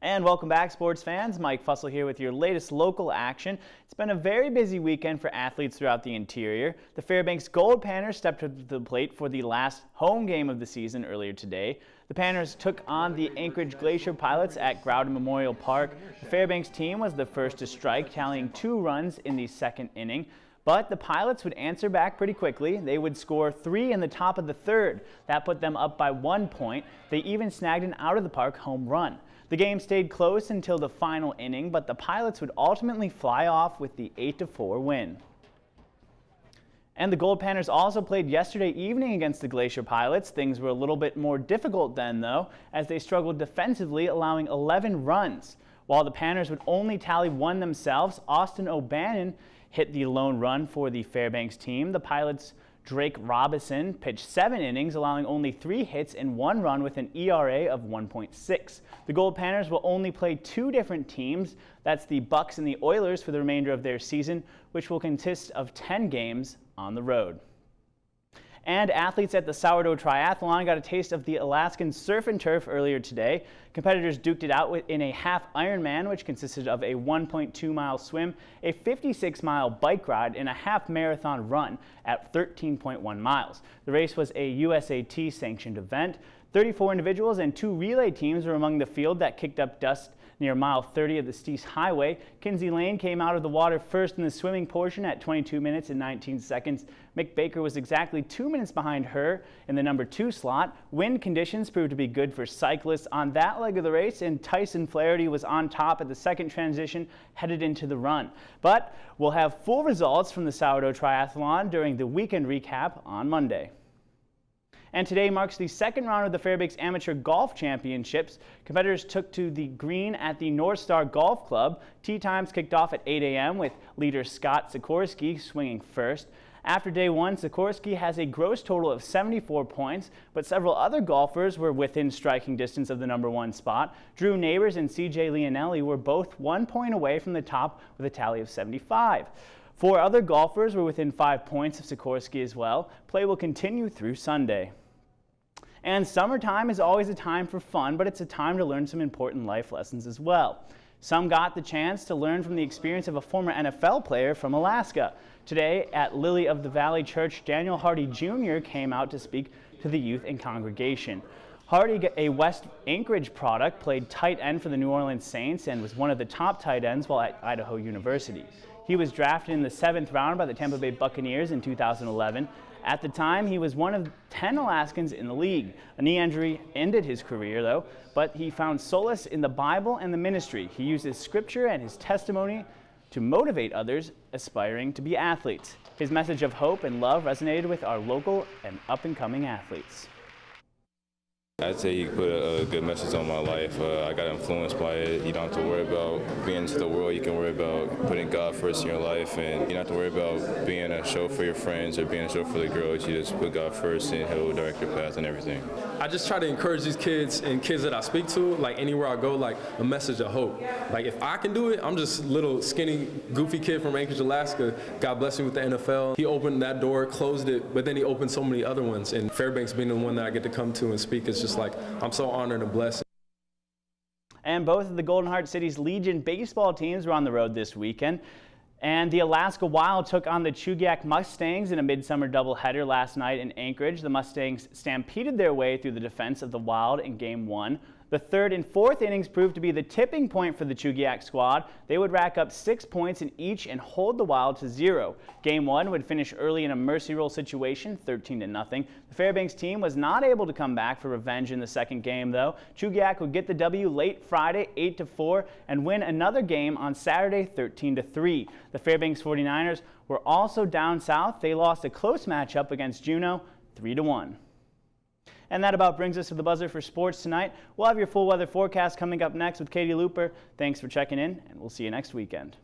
And welcome back, sports fans. Mike Fussell here with your latest local action. It's been a very busy weekend for athletes throughout the interior. The Fairbanks Gold Panthers stepped to the plate for the last home game of the season earlier today. The Panthers took on the Anchorage Glacier Pilots at Groudon Memorial Park. The Fairbanks team was the first to strike, tallying 2 runs in the second inning. But the Pilots would answer back pretty quickly. They would score 3 in the top of the third. That put them up by 1 point. They even snagged an out-of-the-park home run. The game stayed close until the final inning, but the Pilots would ultimately fly off with the 8-4 win. And the Gold Panthers also played yesterday evening against the Glacier Pilots. Things were a little bit more difficult then, though, as they struggled defensively, allowing 11 runs. While the Panthers would only tally 1 themselves, Austin O'Bannon hit the lone run for the Fairbanks team. The Pilots' Drake Robinson pitched 7 innings, allowing only 3 hits and 1 run with an ERA of 1.6. The Gold Panthers will only play 2 different teams. That's the Bucks and the Oilers for the remainder of their season, which will consist of 10 games on the road. And athletes at the Sourdough Triathlon got a taste of the Alaskan Surf and Turf earlier today. Competitors duked it out in a half Ironman, which consisted of a 1.2-mile swim, a 56-mile bike ride, and a half marathon run at 13.1 miles. The race was a USAT-sanctioned event. 34 individuals and 2 relay teams were among the field that kicked up dust near mile 30 of the Steese Highway. Kinsey Lane came out of the water first in the swimming portion at 22 minutes and 19 seconds. Mick Baker was exactly 2 minutes behind her in the number 2 slot. Wind conditions proved to be good for cyclists on that leg of the race, and Tyson Flaherty was on top at the second transition headed into the run. But we'll have full results from the Sourdough Triathlon during the weekend recap on Monday. And today marks the second round of the Fairbanks Amateur Golf Championships. Competitors took to the green at the North Star Golf Club. Tee times kicked off at 8 a.m. with leader Scott Sikorsky swinging first. After day 1, Sikorsky has a gross total of 74 points, but several other golfers were within striking distance of the number 1 spot. Drew Neighbors and CJ Leonelli were both 1 point away from the top with a tally of 75. 4 other golfers were within 5 points of Sikorsky as well. Play will continue through Sunday. And summertime is always a time for fun, but it's a time to learn some important life lessons as well. Some got the chance to learn from the experience of a former NFL player from Alaska. Today at Lily of the Valley Church, Daniel Hardy Jr. came out to speak to the youth and congregation. Hardy, a West Anchorage product, played tight end for the New Orleans Saints and was one of the top tight ends while at Idaho University. He was drafted in the 7th round by the Tampa Bay Buccaneers in 2011. At the time, he was one of 10 Alaskans in the league. A knee injury ended his career, though, but he found solace in the Bible and the ministry. He uses scripture and his testimony to motivate others aspiring to be athletes. His message of hope and love resonated with our local and up-and-coming athletes. I'd say he put a good message on my life. I got influenced by it. You don't have to worry about being into the world. You can worry about putting God first in your life, and you don't have to worry about being a show for your friends or being a show for the girls. You just put God first, and He'll direct your path and everything. I just try to encourage these kids and kids that I speak to, like anywhere I go, like a message of hope. Like if I can do it, I'm just a little skinny, goofy kid from Anchorage, Alaska. God blessed me with the NFL. He opened that door, closed it, but then he opened so many other ones. And Fairbanks being the one that I get to come to and speak is just like, I'm so honored and blessed. And both of the Golden Heart City's Legion baseball teams were on the road this weekend. And the Alaska Wild took on the Chugiak Mustangs in a midsummer doubleheader last night in Anchorage. The Mustangs stampeded their way through the defense of the Wild in Game 1. The 3rd and 4th innings proved to be the tipping point for the Chugiak squad. They would rack up 6 points in each and hold the Wild to 0. Game 1 would finish early in a mercy rule situation, 13-0. The Fairbanks team was not able to come back for revenge in the second game, though. Chugiak would get the W late Friday, 8-4, and win another game on Saturday, 13-3. The Fairbanks 49ers were also down south. They lost a close matchup against Juneau, 3-1. And that about brings us to the buzzer for sports tonight. We'll have your full weather forecast coming up next with Katie Looper. Thanks for checking in, and we'll see you next weekend.